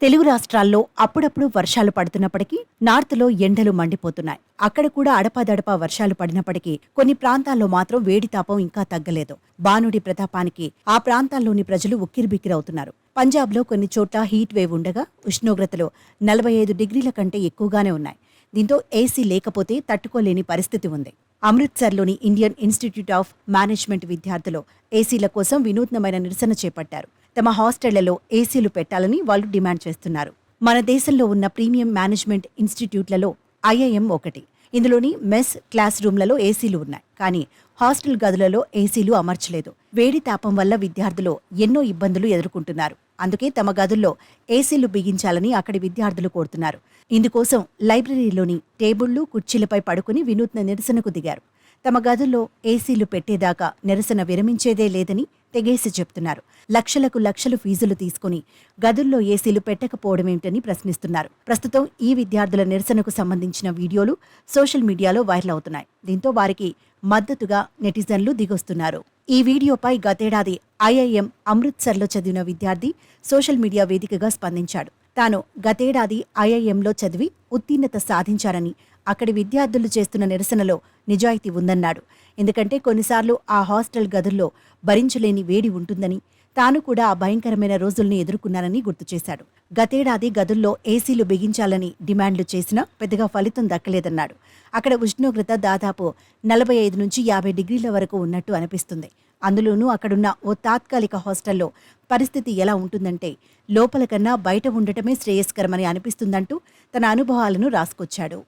తెలుగు రాష్ట్రాల్లో అప్పుడప్పుడు వర్షాలు పడుతున్నప్పటికీ నార్త్లో ఎండలు మండిపోతున్నాయి. అక్కడ కూడా అడపాదడపా వర్షాలు పడినప్పటికీ కొన్ని ప్రాంతాల్లో మాత్రం వేడి తాపం ఇంకా తగ్గలేదు. బానుడి ప్రతాపానికి ఆ ప్రాంతాల్లోని ప్రజలు ఉక్కిరిబిక్కిరవుతున్నారు. పంజాబ్లో కొన్ని చోట్ల హీట్ వేవ్ ఉండగా ఉష్ణోగ్రతలు 45 డిగ్రీల కంటే ఎక్కువగానే ఉన్నాయి. దీంతో ఏసీ లేకపోతే తట్టుకోలేని పరిస్థితి ఉంది. అమృత్సర్లోని ఇండియన్ ఇన్స్టిట్యూట్ ఆఫ్ మేనేజ్మెంట్ విద్యార్థులు ఏసీల కోసం వినూత్నమైన నిరసన చేపట్టారు. తమ హాస్టళ్లలో ఏసీలు పెట్టాలని వాళ్ళు డిమాండ్ చేస్తున్నారు. మన దేశంలో ఉన్న ప్రీమియం మేనేజ్మెంట్ ఇన్స్టిట్యూట్లలో ఐఐఎం ఒకటి. ఇందులోని మెస్, క్లాస్ రూమ్లలో ఏసీలు ఉన్నాయి. కానీ హాస్టల్ గదులలో ఏసీలు అమర్చలేదు. వేడి తాపం వల్ల విద్యార్థులు ఎన్నో ఇబ్బందులు ఎదుర్కొంటున్నారు. అందుకే తమ గదుల్లో ఏసీలు బిగించాలని అక్కడి విద్యార్థులు కోరుతున్నారు. ఇందుకోసం లైబ్రరీలోని టేబుళ్లు, కుర్చీలపై పడుకుని వినూత్న నిరసనకు దిగారు. తమ గదుల్లో ఏసీలు పెట్టేదాకా నిరసన విరమించేదే లేదని తెగేసి చెప్తున్నారు. లక్షలకు లక్షలు ఫీజులు తీసుకుని గదుల్లో ఏసీలు పెట్టకపోవడమేమిటని ప్రశ్నిస్తున్నారు. ప్రస్తుతం ఈ విద్యార్థుల నిరసనకు సంబంధించిన వీడియోలు సోషల్ మీడియాలో వైరల్ అవుతున్నాయి. దీంతో వారికి మద్దతుగా నెటిజన్లు దిగొస్తున్నారు. ఈ వీడియోపై గతేడాది ఐఐఎం అమృత్సర్లో చదివిన విద్యార్థి సోషల్ మీడియా వేదికగా స్పందించాడు. తాను గతేడాది ఐఐఎంలో చదివి ఉత్తీర్ణత సాధించారని, అక్కడి విద్యార్థులు చేస్తున్న నిరసనలో నిజాయితీ ఉందన్నాడు. ఎందుకంటే కొన్నిసార్లు ఆ హాస్టల్ గదుల్లో భరించలేని వేడి ఉంటుందని, తాను కూడా ఆ భయంకరమైన రోజుల్ని ఎదుర్కొన్నానని గుర్తు చేశాడు. గతేడాది గదుల్లో ఏసీలు బిగించాలని డిమాండ్లు చేసినా పెద్దగా ఫలితం దక్కలేదన్నాడు. అక్కడ ఉష్ణోగ్రత దాదాపు 45 నుంచి 50 డిగ్రీల వరకు ఉన్నట్టు అనిపిస్తుంది. అందులోనూ అక్కడున్న ఓ తాత్కాలిక హాస్టల్లో పరిస్థితి ఎలా ఉంటుందంటే లోపల కన్నా బయట ఉండటమే శ్రేయస్కరమని అనిపిస్తుందంటూ తన అనుభవాలను రాసుకొచ్చాడు.